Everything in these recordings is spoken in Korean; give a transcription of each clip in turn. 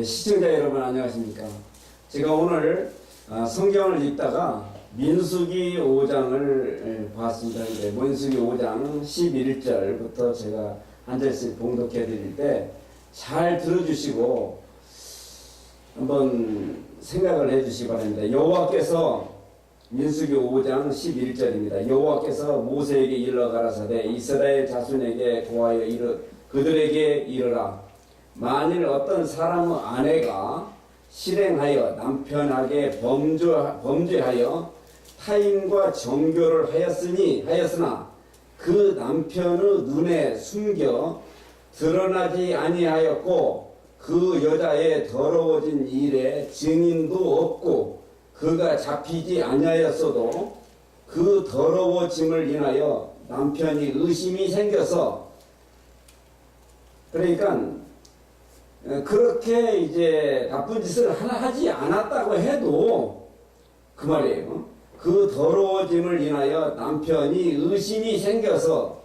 시청자 여러분 안녕하십니까. 제가 오늘 성경을 읽다가 민수기 5장을 봤습니다. 민수기 5장 11절부터 제가 한 절씩 봉독해 드릴 때 잘 들어주시고 한번 생각을 해 주시기 바랍니다. 여호와께서 민수기 5장 11절입니다. 여호와께서 모세에게 일러 가라사대 이스라엘 자손에게 고하여 그들에게 이르라. 만일 어떤 사람의 아내가 실행하여 남편에게 범죄하여 타인과 정교를 하였으나 그 남편의 눈에 숨겨 드러나지 아니하였고 그 여자의 더러워진 일에 증인도 없고 그가 잡히지 아니하였어도 그 더러워짐을 인하여 남편이 의심이 생겨서, 그러니까 그렇게 이제 나쁜 짓을 하나 하지 않았다고 해도 그 말이에요. 그 더러워짐을 인하여 남편이 의심이 생겨서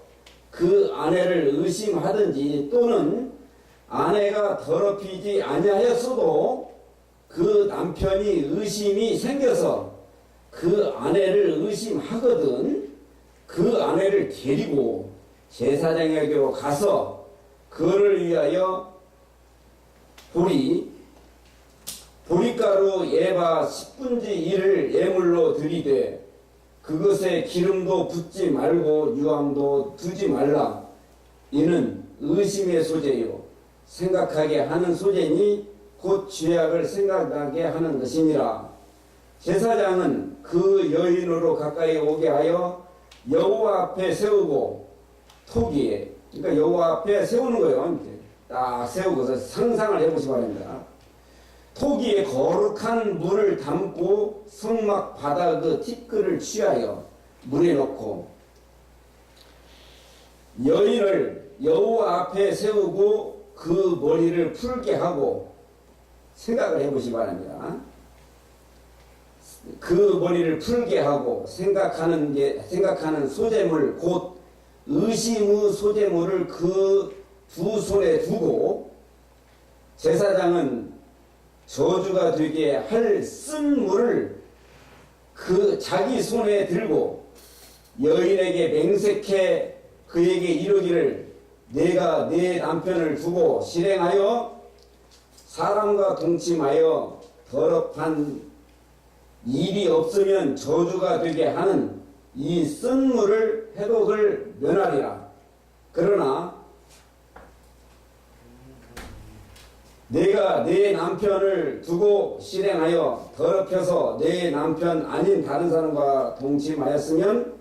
그 아내를 의심하든지 또는 아내가 더럽히지 아니하였어도 그 남편이 의심이 생겨서 그 아내를 의심하거든 그 아내를 데리고 제사장에게로 가서 그를 위하여 보리가루 예바 10분지 1을 예물로 드리되 그것에 기름도 붓지 말고 유황도 두지 말라. 이는 의심의 소재요 생각하게 하는 소재니 곧 죄악을 생각나게 하는 것이니라. 제사장은 그 여인으로 가까이 오게 하여 여호와 앞에 세우고 토기에, 그러니까 여호와 앞에 세우는 거예요. 딱 세우고서 상상을 해보시기 바랍니다. 토기에 거룩한 물을 담고 성막 바닥 그 티끌을 취하여 물에 넣고 여인을 여호와 앞에 세우고 그 머리를 풀게 하고, 생각을 해보시기 바랍니다. 그 머리를 풀게 하고 생각하는 소재물 곧 의심의 소재물을 그 두 손에 두고 제사장은 저주가 되게 할 쓴 물을 그 자기 손에 들고 여인에게 맹세케 그에게 이르기를 내가 내 남편을 두고 실행하여 사람과 동침하여 더럽한 일이 없으면 저주가 되게 하는 이 쓴 물을 해독을 면하리라. 그러나 내가 내 남편을 두고 실행하여 더럽혀서 내 남편 아닌 다른 사람과 동침하였으면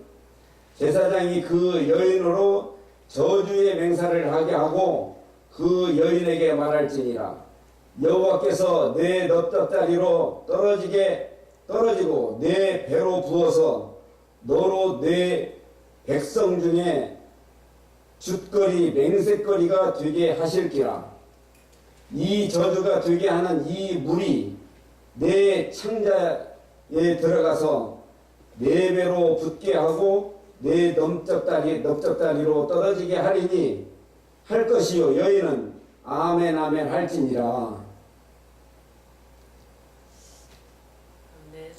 제사장이 그 여인으로 저주의 맹사를 하게 하고 그 여인에게 말할지니라. 여호와께서 내 넙dab다리로 떨어지고 내 배로 부어서 너로 내 백성 중에 죗거리 맹세거리가 되게 하실기라. 이 저주가 되게 하는 이 물이 내 창자에 들어가서 내 배로 붙게 하고 내 넓적다리로 떨어지게 하리니 할 것이요. 여인은 아멘 아멘 할지니라.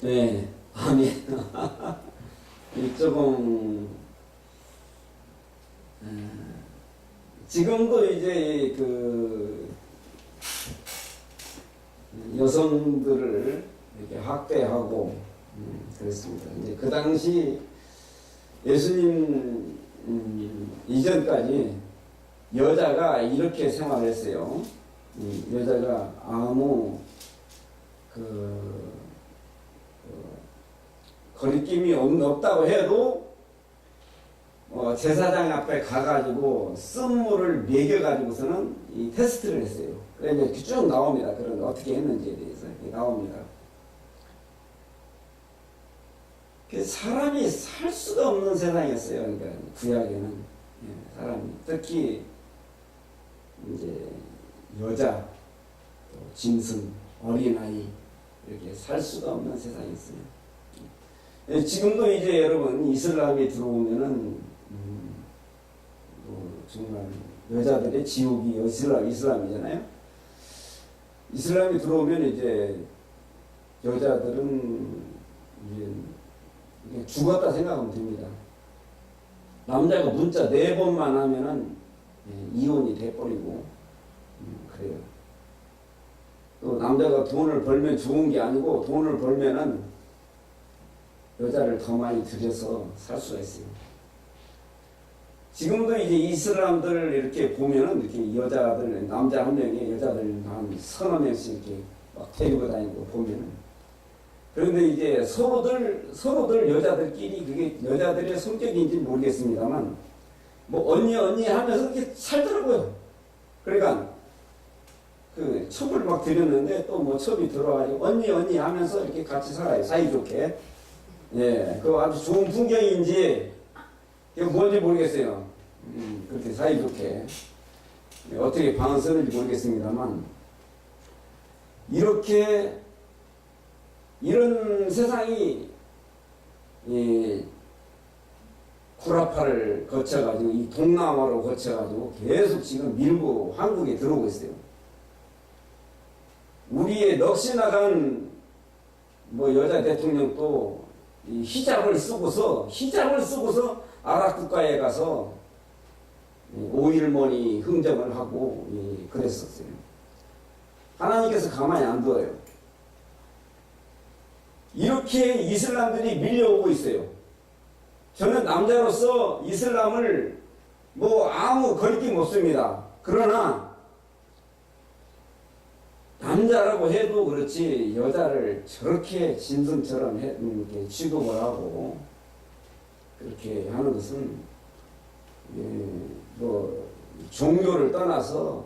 네, 아멘. 조금 지금도 이제 그 여성들을 이렇게 학대하고 그랬습니다. 이제 그 당시 예수님 이전까지 여자가 이렇게 생활했어요. 여자가 아무 거리낌이 없다고 해도 제사장 앞에 가가지고 쓴물을 먹여가지고서는 이 테스트를 했어요. 그래서 쭉 나옵니다. 그런 어떻게 했는지에 대해서 나옵니다. 사람이 살 수가 없는 세상이었어요. 그러니까 구약에는 사람이 특히 이제 여자, 또 짐승, 어린아이 이렇게 살 수가 없는 세상이었어요. 지금도 이제 여러분 이슬람이 들어오면은 정말 여자들의 지옥이 이슬람이잖아요. 이슬람이 들어오면 이제 여자들은 이제 죽었다 생각하면 됩니다. 남자가 문자 4번만 하면은 이혼이 돼버리고 그래요. 또 남자가 돈을 벌면 좋은 게 아니고 돈을 벌면은 여자를 더 많이 들여서 살 수가 있어요. 지금도 이제 이슬람들 이렇게 보면은 이렇게 여자들, 남자 한 명이 여자들 한 30명씩 이렇게 막 데리고 다니고 보면은. 그런데 이제 서로들 여자들끼리 그게 여자들의 성격인지 모르겠습니다만 뭐 언니 하면서 이렇게 살더라고요. 그러니까 그 첩을 막 들였는데 또 뭐 첩이 들어와가지고 언니 하면서 이렇게 같이 살아요. 사이좋게. 예, 그 아주 좋은 풍경인지 이게 뭔지 모르겠어요. 그렇게 사이좋게 어떻게 방을 쓰는지 모르겠습니다만 이런 세상이 구라파를 거쳐가지고 이 동남아로 거쳐가지고 계속 지금 밀고 한국에 들어오고 있어요. 우리의 넋이 나간 뭐 여자 대통령도 이 히잡을 쓰고서 아랍 국가에 가서 오일머니 흥정을 하고 그랬었어요. 하나님께서 가만히 안 둬요. 이렇게 이슬람들이 밀려오고 있어요. 저는 남자로서 이슬람을 뭐 아무 거리낌 없습니다. 그러나 남자라고 해도 그렇지 여자를 저렇게 짐승처럼 이렇게 취급을 하고 그렇게 하는 것은 뭐 종교를 떠나서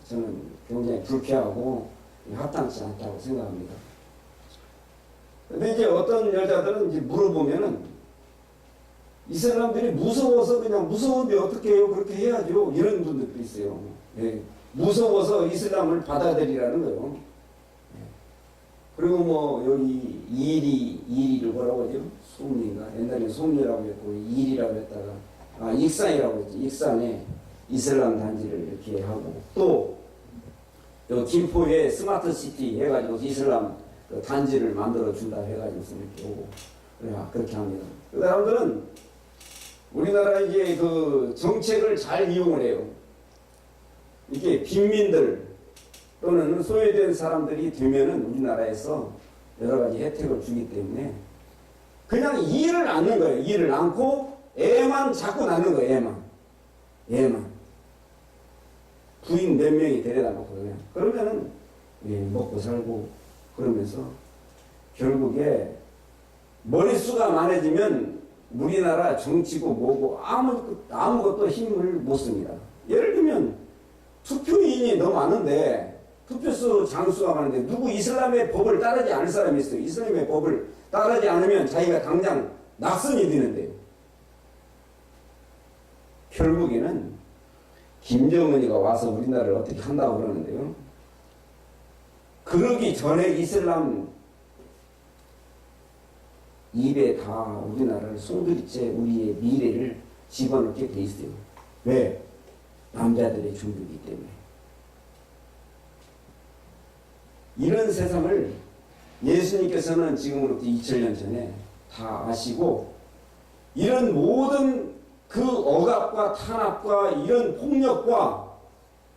저는 굉장히 불쾌하고 합당치 않다고 생각합니다. 근데 이제 어떤 여자들은 이제 물어보면은 이 사람들이 무서워서 그냥 무서운데 어떻게 해요? 그렇게 해야죠. 이런 분들도 있어요. 예. 무서워서 이슬람을 받아들이라는 거예요. 예. 그리고 뭐 여기 이리를 뭐라고 하죠? 솜리인가? 옛날에 솜리라고 했고 이리라고 했다가 익산이라고 했죠. 익산에 이슬람 단지를 이렇게 하고 또 요 김포에 스마트시티 해가지고 이슬람 그 단지를 만들어 준다 해가지고 이렇게 오고 그렇게 합니다. 그 사람들은 우리나라 이제 그 정책을 잘 이용을 해요. 이게 빈민들 또는 소외된 사람들이 되면은 우리나라에서 여러 가지 혜택을 주기 때문에 그냥 일을 낳는 거예요. 일을 낳고 애만 자꾸 낳는 거예요. 애만. 부인 몇 명이 데려다 놓고 그러면은 먹고 살고 그러면서 결국에 머릿수가 많아지면 우리나라 정치고 뭐고 아무것도 힘을 못 씁니다. 예를 들면 투표인이 너무 많은데 투표수 장수가 많은데 누구 이슬람의 법을 따르지 않을 사람이 있어요. 이슬람의 법을 따르지 않으면 자기가 당장 낙선이 되는데요. 결국에는 김정은이가 와서 우리나라를 어떻게 한다고 그러는데요. 그러기 전에 이슬람 입에 다 우리나라를 송두리째 우리의 미래를 집어넣게 돼 있어요. 왜? 남자들의 종교이기 때문에. 이런 세상을 예수님께서는 지금으로부터 2000년 전에 다 아시고 이런 모든 그 억압과 탄압과 이런 폭력과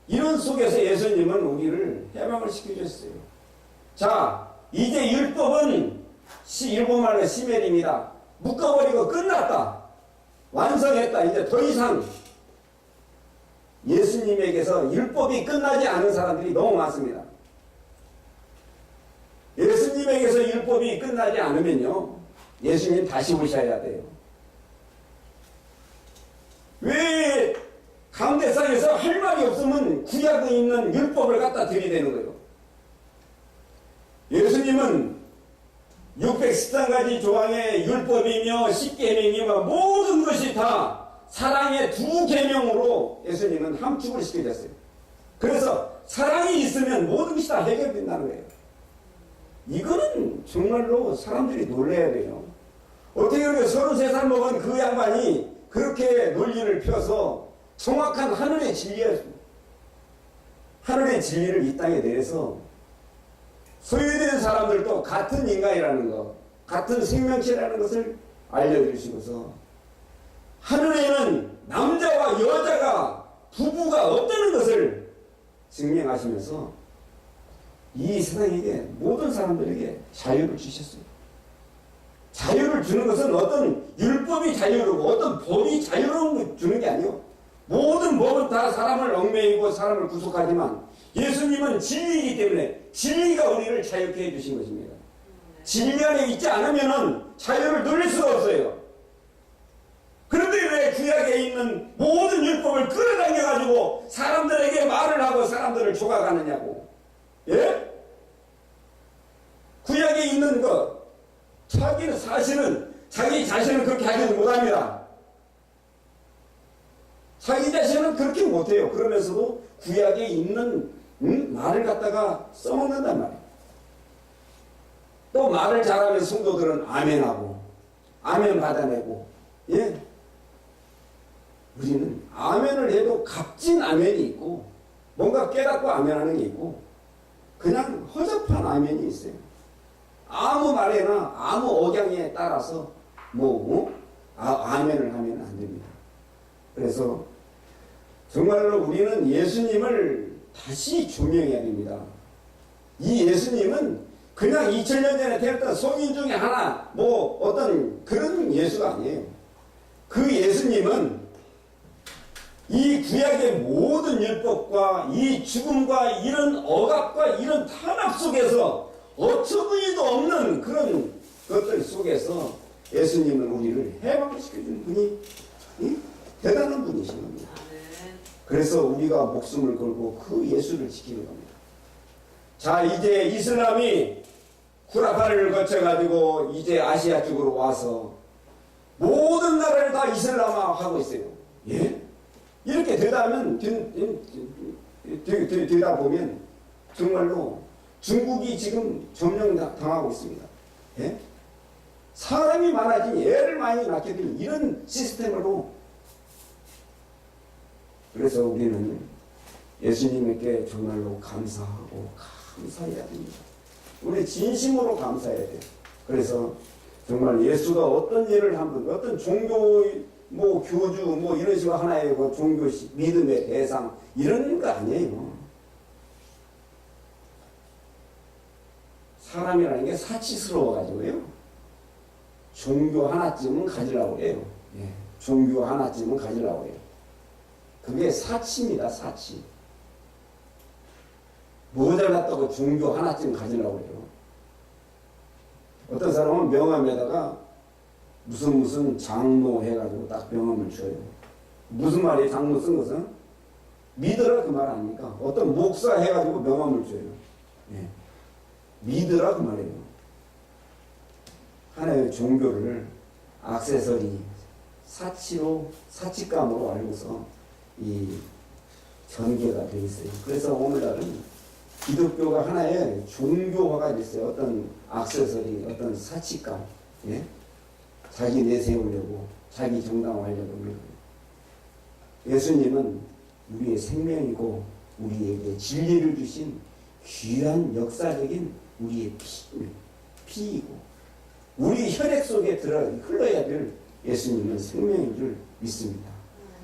이런 속에서 예수님은 우리를 해방을 시켜주셨어요. 자, 이제 율법은 일본말로 시멜입니다. 묶어버리고 끝났다. 완성했다. 이제 더 이상 예수님에게서 율법이 끝나지 않은 사람들이 너무 많습니다. 예수님에게서 율법이 끝나지 않으면요. 예수님 다시 오셔야 돼요. 왜 강대상에서 할 말이 없으면 구약에 있는 율법을 갖다 들이대는 거예요. 예수님은 613가지 조항의 율법이며 10계명이며 모든 것이 다 사랑의 2계명으로 예수님은 함축을 시켜줬어요. 그래서 사랑이 있으면 모든 것이 다 해결된다는 거예요. 이거는 정말로 사람들이 놀라야 돼요. 어떻게 그렇게 33살 먹은 그 양반이 그렇게 논리를 펴서 정확한 하늘의 진리를 이 땅에 내려서 소유된 사람들도 같은 인간이라는 것, 같은 생명체라는 것을 알려주시고서 하늘에는 남자와 여자가 부부가 없다는 것을 증명하시면서 이 세상에게 모든 사람들에게 자유를 주셨어요. 자유를 주는 것은 어떤 율법이 자유로고 어떤 법이 자유로운 주는 게 아니요. 모든 법은 다 사람을 얽매이고 사람을 구속하지만 예수님은 진리이기 때문에 진리가 우리를 자유케 해주신 것입니다. 진리 안에 있지 않으면 자유를 누릴 수가 없어요. 그런데 왜 구약에 있는 모든 율법을 끌어당겨가지고 사람들에게 말을 하고 사람들을 조각하느냐고. 예? 구약에 있는 것, 자기는 사실은 자기 자신은 그렇게 하지 못합니다. 자기 자신은 그렇게 못해요. 그러면서도 구약에 있는 말을 갖다가 써먹는단 말이에요. 또 말을 잘하면 성도들은 아멘하고 아멘 받아내고. 예? 우리는 아멘을 해도 값진 아멘이 있고 뭔가 깨닫고 아멘하는 게 있고 그냥 허접한 아멘이 있어요. 아무 말에나 아무 억양에 따라서 아멘을 하면 안 됩니다. 그래서 정말로 우리는 예수님을 다시 조명해야 됩니다. 이 예수님은 그냥 2000년 전에 태어났던 성인 중에 하나 어떤 그런 예수가 아니에요. 그 예수님은 이 구약의 모든 율법과 이 죽음과 이런 억압과 이런 탄압 속에서 어처구니도 없는 그런 것들 속에서 예수님은 우리를 해방시켜준 분이 대단한 분이신 겁니다. 그래서 우리가 목숨을 걸고 그 예수를 지키는 겁니다. 자, 이제 이슬람이 쿠라파를 거쳐가지고 이제 아시아 쪽으로 와서 모든 나라를 다 이슬람화하고 있어요. 예? 이렇게 되다 보면 정말로 중국이 지금 점령당하고 있습니다. 예? 사람이 많아지니 애를 많이 낳게 되는 이런 시스템으로. 그래서 우리는 예수님에게 정말로 감사하고 감사해야 됩니다. 우리 진심으로 감사해야 돼요. 그래서 정말 예수가 어떤 일을 하든 어떤 종교 교주 이런 식으로 하나의 종교 믿음의 대상 이런 거 아니에요. 사람이라는 게 사치스러워가지고요. 종교 하나쯤은 가지려고 해요. 예. 종교 하나쯤은 가지려고 해요. 그게 사치입니다. 사치. 모자랐다고 종교 하나쯤 가지려고 해요. 어떤 사람은 명함에다가 무슨 장로 해가지고 딱 명함을 줘요. 무슨 말이에요? 장로 쓴 것은? 믿으라 그 말 아닙니까? 어떤 목사 해가지고 명함을 줘요. 예. 믿으라 그 말이에요. 하나의 종교를 액세서리, 사치감으로 알고서 이 전개가 되어 있어요. 그래서 오늘날은 기독교가 하나의 종교화가 됐어요. 어떤 액세서리, 어떤 사치감, 예? 자기 내세우려고, 자기 정당화하려고. 예수님은 우리의 생명이고 우리에게 진리를 주신 귀한 역사적인 우리의 피이고 우리 혈액 속에 흘러야 될 예수님은 생명인 줄 믿습니다.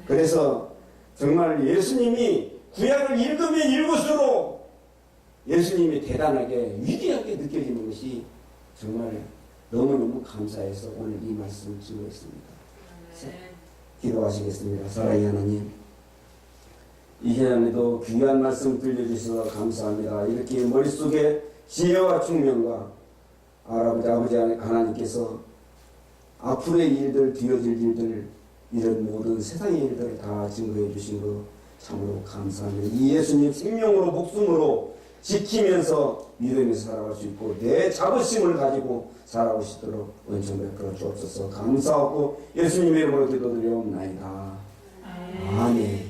그래서 정말 예수님이 구약을 읽으면 읽을수록 예수님이 대단하게 위대하게 느껴지는 것이 정말 너무너무 감사해서 오늘 이 말씀을 증거했습니다. 기도하시겠습니다. 사랑의 하나님, 이 시간에도 귀한 말씀 들려주셔서 감사합니다. 이렇게 머릿속에 지혜와 총명과 아버지 하나님께서 앞으로의 일들, 뒤어질 일들, 이런 모든 세상의 일들을 다 증거해 주신 것 참으로 감사합니다. 이 예수님 생명으로 목숨으로 지키면서 믿으면서 살아갈 수 있고 내 자부심을 가지고 살아갈 수 있도록 은총 베풀어 주옵소서. 감사하고 예수님의 이름으로 기도드리옵나이다. 아멘.